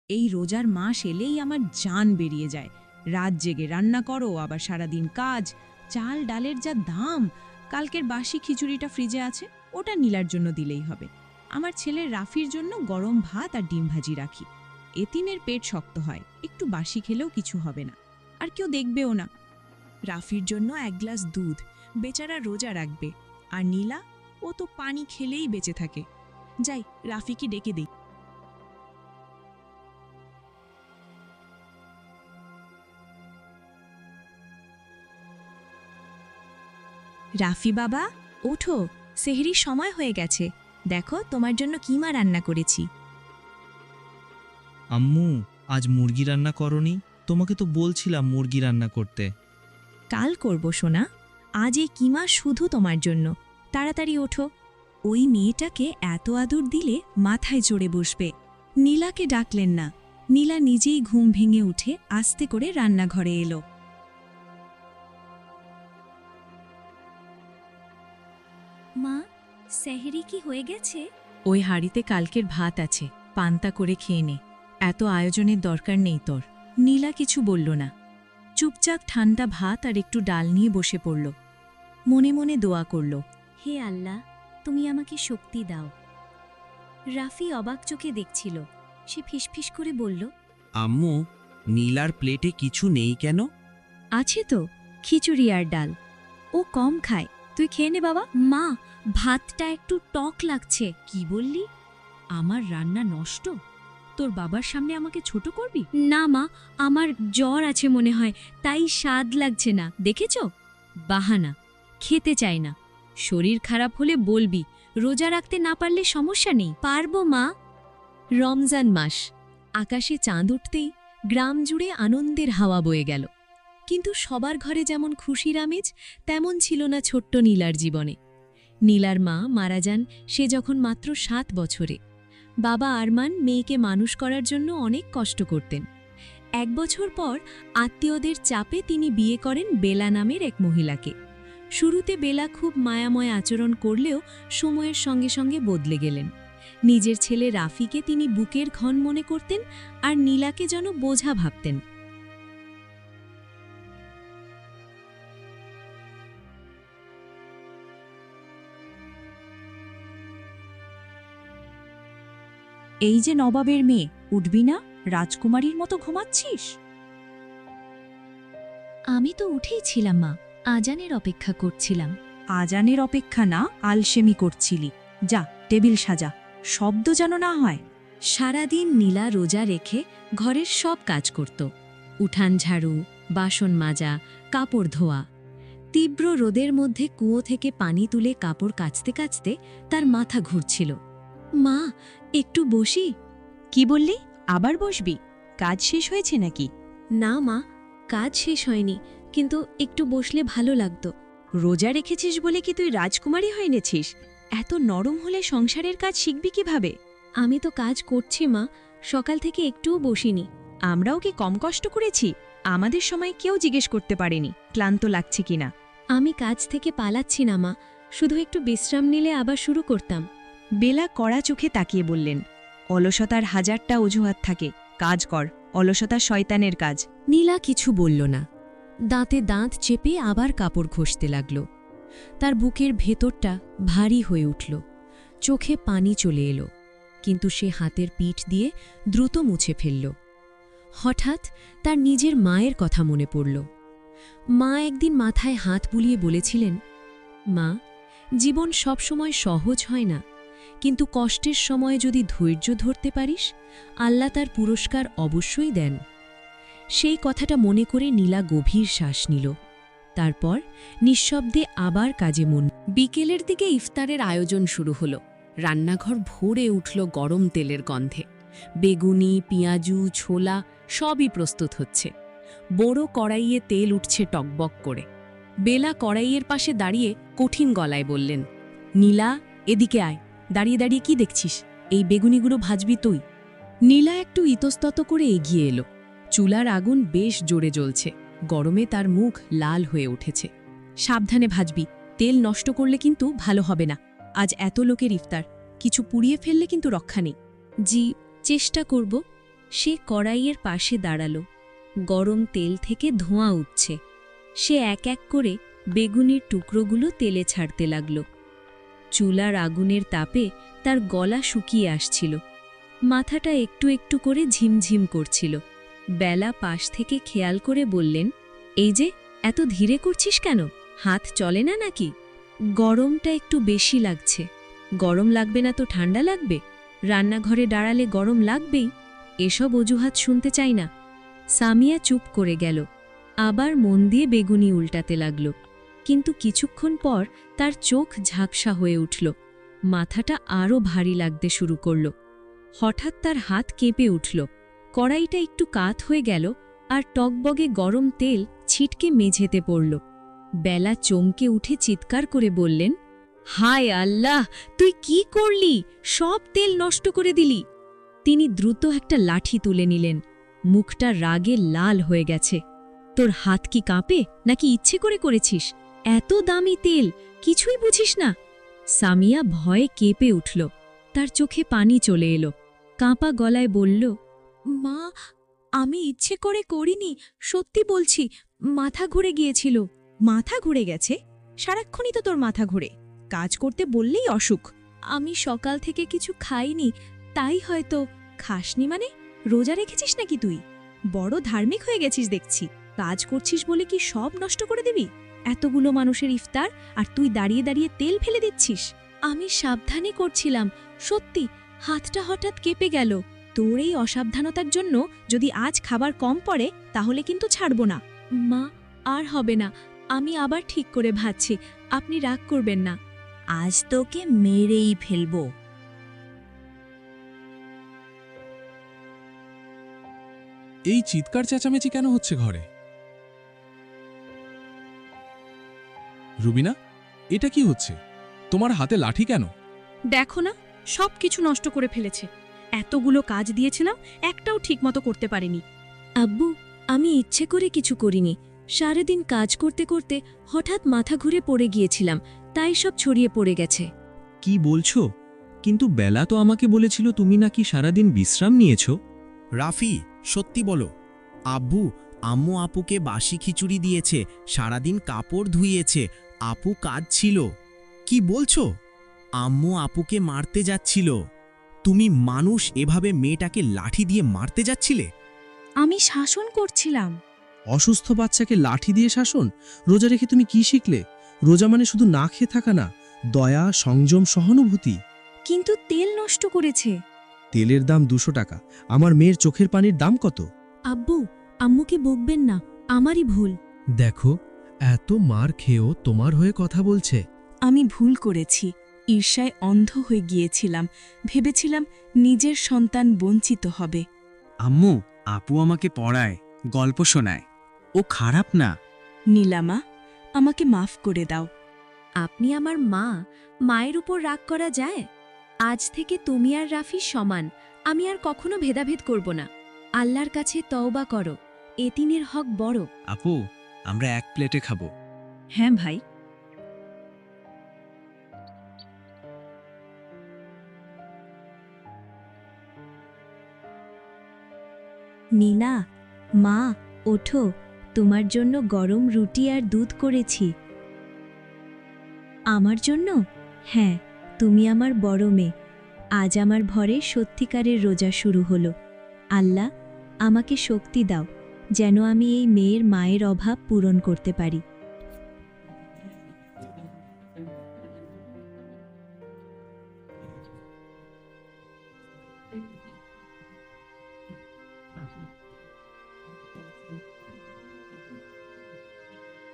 এই রোজার মাস এলেই আমার জান বেরিয়ে যায়। রাত জেগে রান্না করো, আবার সারাদিন কাজ। চাল ডালের যা দাম! কালকের বাসি খিচুড়িটা ফ্রিজে আছে, ওটা নীলার জন্য দিলেই হবে। আমার ছেলের রাফির জন্য গরম ভাত আর ডিম ভাজি রাখি। এতিমের পেট শক্ত হয়, একটু বাসি খেলেও কিছু হবে না, আর কেউ দেখবেও না। রাফির জন্য এক গ্লাস দুধ, বেচারা রোজা রাখবে। আর নীলা, ও তো পানি খেলেই বেঁচে থাকে। যাই, রাফিকে ডেকে দেই। রাফি বাবা, ওঠো, সেহরির সময় হয়ে গেছে। দেখো তোমার জন্য কিমা রান্না করেছি। আম্মু, আজ মুরগি রান্না করনি? তোমাকে তো বলছিলাম মুরগি রান্না করতে। কাল করব সোনা, আজ এই কিমা শুধু তোমার জন্য। তাড়াতাড়ি ওঠো। ওই মেয়েটাকে এত আদর দিলে মাথায় চড়ে বসবে। নীলাকে ডাকলেন না। নীলা নিজেই ঘুম ভেঙে উঠে আস্তে করে রান্নাঘরে এলো। মা, সেহরি কি হয়ে গেছে? ওই হাঁড়িতে কালকের ভাত আছে, পান্তা করে খেয়ে নে। এত আয়োজনের দরকার নেই তোর। নীলা কিছু বলল না, চুপচাপ ঠান্ডা ভাত আর একটু ডাল নিয়ে বসে পড়ল। মনে মনে দোয়া করল। হে আল্লাহ, তুমি আমাকে শক্তি দাও। রাফি অবাক চোখে দেখছিল। সে ফিসফিস করে বলল, আম্মু, নীলার প্লেটে কিছু নেই কেন? আছে তো, খিচুড়ি আর ডাল। ও কম খায়, তুই খেয়ে নে বাবা। মা, ভাতটা একটু টক লাগছে। কি বললি? আমার রান্না নষ্ট? তোর বাবার সামনে আমাকে ছোট করবি? না মা, আমার জ্বর আছে মনে হয়, তাই স্বাদ লাগছে না। দেখেছ? বাহানা, খেতে চাই না। শরীর খারাপ হলে বলবি, রোজা রাখতে না পারলে সমস্যা নেই। পারবো মা। রমজান মাস, আকাশে চাঁদ উঠতেই গ্রাম জুড়ে আনন্দের হাওয়া বয়ে গেল। কিন্তু সবার ঘরে যেমন খুশির আমেজ, তেমন ছিল না ছোট্ট নীলার জীবনে। নীলার মা মারা যান সে যখন মাত্র 7 বছরে। বাবা আরমান মেয়েকে মানুষ করার জন্য অনেক কষ্ট করতেন। 1 বছর পর আত্মীয়দের চাপে তিনি বিয়ে করেন বেলা নামের এক মহিলাকে। শুরুতে বেলা খুব মায়াময় আচরণ করলেও সময়ের সঙ্গে সঙ্গে বদলে গেলেন। নিজের ছেলে রাফিকে তিনি বুকের ঘন মনে করতেন, আর নীলাকে যেন বোঝা ভাবতেন। এই যে নবাবের মেয়ে, উঠবি না? রাজকুমারীর মতো ঘুমাচ্ছিস? আমি তো উঠেই ছিলাম মা, আজানের অপেক্ষা করছিলাম। আজানের অপেক্ষা না, আলসেমি করছিলি। যা, টেবিল সাজা, শব্দ যেন না হয়। সারাদিন নীলা রোজা রেখে ঘরের সব কাজ করত। উঠান ঝাড়ু, বাসন মাজা, কাপড় ধোয়া। তীব্র রোদের মধ্যে কুয়ো থেকে পানি তুলে কাপড় কাচতে কাচতে তার মাথা ঘুরছিল। মা, একটু বসি? কি বললি? আবার বসবি? কাজ শেষ হয়েছে নাকি? না মা, কাজ শেষ হয়নি, কিন্তু একটু বসলে ভালো লাগতো। রোজা রেখেছিস বলে কি তুই রাজকুমারী হয়ে নেছিস? এত নরম হলে সংসারের কাজ শিখবি কিভাবে? আমি তো কাজ করছি মা, সকাল থেকে একটুও বসিনি। আমরাও কি কম কষ্ট করেছি? আমাদের সময় কেউ জিজ্ঞেস করতে পারেনি ক্লান্ত লাগছে কিনা। আমি কাজ থেকে পালাচ্ছি না মা, শুধু একটু বিশ্রাম নিলে আবার শুরু করতাম। বেলা কড়া চোখে তাকিয়ে বললেন, অলসতার হাজারটা অজুহাত থাকে, কাজ কর। অলসতা শয়তানের কাজ। নীলা কিছু বলল না। দাঁতে দাঁত চেপে আবার কাপড় ঘষতে লাগল। তার বুকের ভেতরটা ভারী হয়ে উঠল, চোখে পানি চলে এলো, কিন্তু সে হাতের পিঠ দিয়ে দ্রুত মুছে ফেলল। হঠাৎ তার নিজের মায়ের কথা মনে পড়ল। মা একদিন মাথায় হাত বুলিয়ে বলেছিলেন, মা, জীবন সবসময় সহজ হয় না, কিন্তু কষ্টের সময় যদি ধৈর্য ধরতে পারিস, আল্লাহ তার পুরস্কার অবশ্যই দেন। সেই কথাটা মনে করে নীলা গভীর শ্বাস নিল। তারপর নিঃশব্দে আবার কাজে মন। বিকেলের দিকে ইফতারের আয়োজন শুরু হল। রান্নাঘর ভরে উঠল গরম তেলের গন্ধে। বেগুনি, পেঁয়াজু, ছোলা সবই প্রস্তুত হচ্ছে। বড় কড়াইয়ে তেল উঠছে টকবক করে। বেলা কড়াইয়ের পাশে দাঁড়িয়ে কঠিন গলায় বললেন, নীলা, এদিকে আয়। দাঁড়িয়ে দাঁড়িয়ে কি দেখছিস? এই বেগুনিগুলো ভাজবি তুই। নীলা একটু ইতস্তত করে এগিয়ে এলো। চুলার আগুন বেশ জোরে জ্বলছে, গরমে তার মুখ লাল হয়ে উঠেছে। সাবধানে ভাজবি, তেল নষ্ট করলে কিন্তু ভালো হবে না। আজ এত লোকের ইফতার, কিছু পুড়িয়ে ফেললে কিন্তু রক্ষা নেই। জি, চেষ্টা করব। সে কড়াইয়ের পাশে দাঁড়ালো। গরম তেল থেকে ধোঁয়া উঠছে। সে এক এক করে বেগুনির টুকরোগুলো তেলে ছাড়তে লাগল। চুলার আগুনের তাপে তার গলা শুকিয়ে আসছিল। মাথাটা একটু একটু করে ঝিমঝিম করছিল। বেলা পাশ থেকে খেয়াল করে বললেন, এই যে এত ধীরে করছিস কেন? হাত চলে না নাকি? গরমটা একটু বেশি লাগছে। গরম লাগবে না তো ঠান্ডা লাগবে? রান্নাঘরে দাঁড়ালে গরম লাগবেই। এসব অজুহাত শুনতে চাই না। সামিয়া চুপ করে গেল। আবার মন দিয়ে বেগুনি উল্টাতে লাগল। কিন্তু কিছুক্ষণ পর তার চোখ ঝাপসা হয়ে উঠল। মাথাটা আরও ভারী লাগতে শুরু করল। হঠাৎ তার হাত কেঁপে উঠল। কড়াইটা একটু কাত হয়ে গেল আর টকবগে গরম তেল ছিটকে মেঝেতে পড়ল। বেলা চমকে উঠে চিৎকার করে বললেন, হায় আল্লাহ, তুই কি করলি? সব তেল নষ্ট করে দিলি। তিনি দ্রুত একটা লাঠি তুলে নিলেন। মুখটা রাগে লাল হয়ে গেছে। তোর হাত কি কাঁপে নাকি ইচ্ছে করে করেছিস? এত দামি তেল, কিছুই বুঝিস না? সামিয়া ভয়ে কেঁপে উঠল। তার চোখে পানি চলে এলো। কাঁপা গলায় বলল, মা, আমি ইচ্ছে করে করিনি, সত্যি বলছি, মাথা ঘুরে গিয়েছিল। মাথা ঘুরে গেছে? সারাক্ষণই তো তোর মাথা ঘুরে। কাজ করতে বললেই অসুখ। আমি সকাল থেকে কিছু খাইনি, তাই হয়তো। খাসনি মানে? রোজা রেখেছিস নাকি তুই? বড় ধার্মিক হয়ে গেছিস দেখছি। কাজ করছিস বলে কি সব নষ্ট করে দিবি? এতগুলো মানুষের ইফতার আর তুই দাঁড়িয়ে দাঁড়িয়ে তেল ফেলে দিচ্ছিস। আমি সাবধানে করছিলাম, সত্যি। হাতটা হঠাৎ কেঁপে গেল। তোর এই অসাবধানতার জন্য যদি আজ খাবার কম পড়ে তাহলে কিন্তু ছাড়ব না। মা, আর হবে না। আমি আবার ঠিক করে ভাবছি, আপনি রাগ করবেন না। আজ তোকে মেরেই ফেলব। এই চিৎকার চেঁচামেচি কেন হচ্ছে ঘরে? রুবিনা, এটা কি হচ্ছে? তোমার হাতে লাঠি কেন? দেখো না, সব কিছু নষ্ট করে ফেলেছে। এতগুলো কাজ দিয়েছিলাম, একটাও ঠিকমতো করতে পারিনি। আব্বু, আমি ইচ্ছে করে কিছু করিনি। সারাদিন কাজ করতে করতে হঠাৎ মাথা ঘুরে পড়ে গিয়েছিলাম, তাই সব ছড়িয়ে পড়ে গেছে। কি বলছো? কিন্তু বেলা তো আমাকে বলেছিল তুমি নাকি সারাদিন বিশ্রাম নিয়েছো। রাফি, সত্যি বলো। আব্বু, আম্মু আপুকে বাসি খিচুড়ি দিয়েছে, সারাদিন কাপড় ধুইয়েছে, আপু কাজ ছিল। কি বলছো? আম্মু আপুকে মারতে যাচ্ছিল। তুমি মানুষ এভাবে মেয়েটাকে লাঠি দিয়ে মারতে যাচ্ছিলে? আমি শাসন করছিলাম। অসুস্থ বাচ্চাকে লাঠি দিয়ে শাসন? রোজা রেখে তুমি কি শিখলে? রোজা মানে শুধু না খেয়ে থাকা না, দয়া, সংযম, সহানুভূতি। কিন্তু তেল নষ্ট করেছে। তেলের দাম 200 টাকা। আমার মেয়ের চোখের পানির দাম কত? আব্বু, আম্মুকে বকবেন না, আমারই ভুল। দেখো, এত মার খেয়েও তোমার হয়ে কথা বলছে। আমি ভুল করেছি। ঈর্ষায় অন্ধ হয়ে গিয়েছিলাম। ভেবেছিলাম নিজের সন্তান বঞ্চিত হবে। আম্মু, আপু আমাকে পড়ায়, গল্প শোনায়। ও খারাপ না। নীলামা, আমাকে মাফ করে দাও। আপনি আমার মা, মায়ের উপর রাগ করা যায়? আজ থেকে তুমি আর রাফি সমান। আমি আর কখনো ভেদাভেদ করব না। আল্লাহর কাছে তওবা করো, এতিমের হক বড়। আপু, আমরা এক প্লেটে খাবো। হ্যাঁ ভাই। নীলা, মা, ওঠো, তোমার জন্য গরম রুটি আর দুধ করেছি। আমার জন্য? হ্যাঁ, তুমি আমার বড় মেয়ে। আজ আমার ভরে সত্যিকারের রোজা শুরু হলো। আল্লাহ, আমাকে শক্তি দাও যেন আমি এই মেয়ের মায়ের অভাব পূরণ করতে পারি।